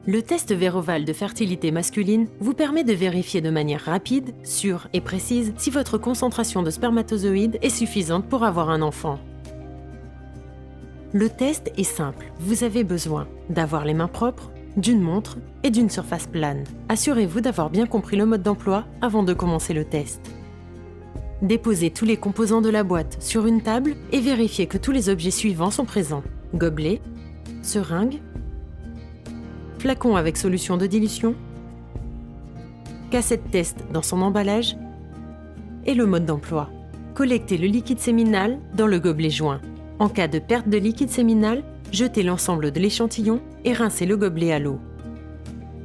Le test Véroval de fertilité masculine vous permet de vérifier de manière rapide, sûre et précise si votre concentration de spermatozoïdes est suffisante pour avoir un enfant. Le test est simple. Vous avez besoin d'avoir les mains propres, d'une montre et d'une surface plane. Assurez-vous d'avoir bien compris le mode d'emploi avant de commencer le test. Déposez tous les composants de la boîte sur une table et vérifiez que tous les objets suivants sont présents. Gobelet, seringue, flacon avec solution de dilution, cassette test dans son emballage et le mode d'emploi. Collectez le liquide séminal dans le gobelet joint. En cas de perte de liquide séminal, jetez l'ensemble de l'échantillon et rincez le gobelet à l'eau.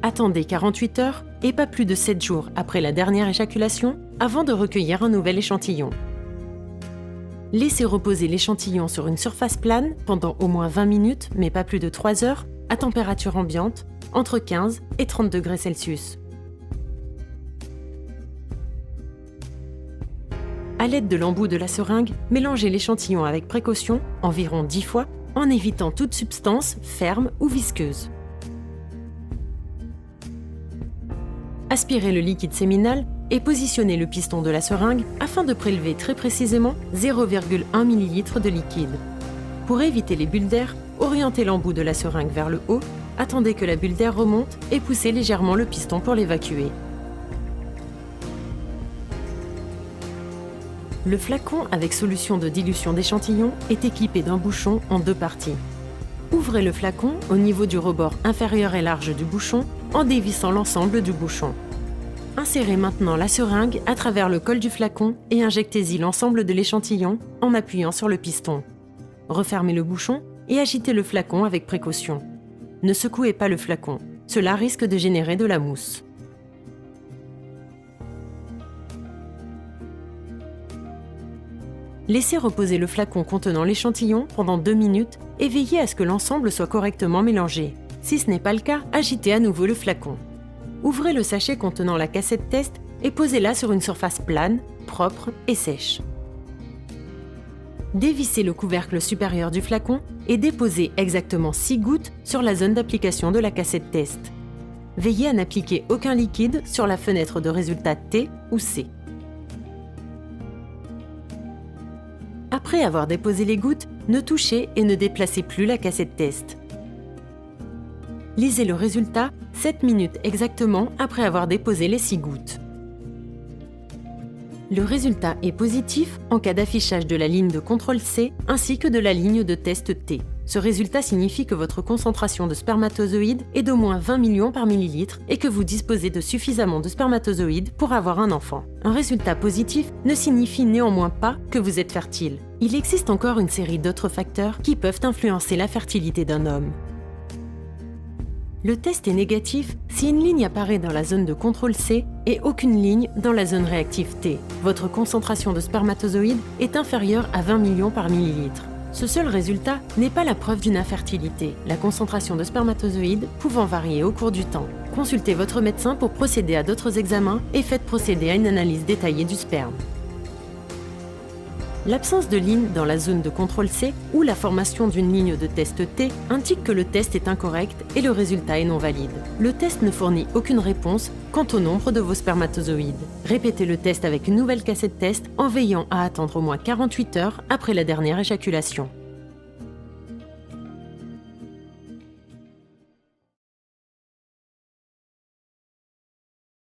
Attendez 48 heures et pas plus de 7 jours après la dernière éjaculation avant de recueillir un nouvel échantillon. Laissez reposer l'échantillon sur une surface plane pendant au moins 20 minutes, mais pas plus de 3 heures, à température ambiante, entre 15 et 30 degrés Celsius. À l'aide de l'embout de la seringue, mélangez l'échantillon avec précaution, environ 10 fois, en évitant toute substance ferme ou visqueuse. Aspirez le liquide séminal et positionnez le piston de la seringue afin de prélever très précisément 0,1 ml de liquide. Pour éviter les bulles d'air, orientez l'embout de la seringue vers le haut, attendez que la bulle d'air remonte et poussez légèrement le piston pour l'évacuer. Le flacon avec solution de dilution d'échantillon est équipé d'un bouchon en 2 parties. Ouvrez le flacon au niveau du rebord inférieur et large du bouchon en dévissant l'ensemble du bouchon. Insérez maintenant la seringue à travers le col du flacon et injectez-y l'ensemble de l'échantillon en appuyant sur le piston. Refermez le bouchon et agitez le flacon avec précaution. Ne secouez pas le flacon, cela risque de générer de la mousse. Laissez reposer le flacon contenant l'échantillon pendant 2 minutes et veillez à ce que l'ensemble soit correctement mélangé. Si ce n'est pas le cas, agitez à nouveau le flacon. Ouvrez le sachet contenant la cassette test et posez-la sur une surface plane, propre et sèche. Dévissez le couvercle supérieur du flacon et déposez exactement 6 gouttes sur la zone d'application de la cassette test. Veillez à n'appliquer aucun liquide sur la fenêtre de résultat T ou C. Après avoir déposé les gouttes, ne touchez et ne déplacez plus la cassette test. Lisez le résultat 7 minutes exactement après avoir déposé les 6 gouttes. Le résultat est positif en cas d'affichage de la ligne de contrôle C ainsi que de la ligne de test T. Ce résultat signifie que votre concentration de spermatozoïdes est d'au moins 20 millions par millilitre et que vous disposez de suffisamment de spermatozoïdes pour avoir un enfant. Un résultat positif ne signifie néanmoins pas que vous êtes fertile. Il existe encore une série d'autres facteurs qui peuvent influencer la fertilité d'un homme. Le test est négatif si une ligne apparaît dans la zone de contrôle C et aucune ligne dans la zone réactive T. Votre concentration de spermatozoïdes est inférieure à 20 millions par millilitre. Ce seul résultat n'est pas la preuve d'une infertilité, la concentration de spermatozoïdes pouvant varier au cours du temps. Consultez votre médecin pour procéder à d'autres examens et faites procéder à une analyse détaillée du sperme. L'absence de ligne dans la zone de contrôle C ou la formation d'une ligne de test T indique que le test est incorrect et le résultat est non valide. Le test ne fournit aucune réponse quant au nombre de vos spermatozoïdes. Répétez le test avec une nouvelle cassette test en veillant à attendre au moins 48 heures après la dernière éjaculation.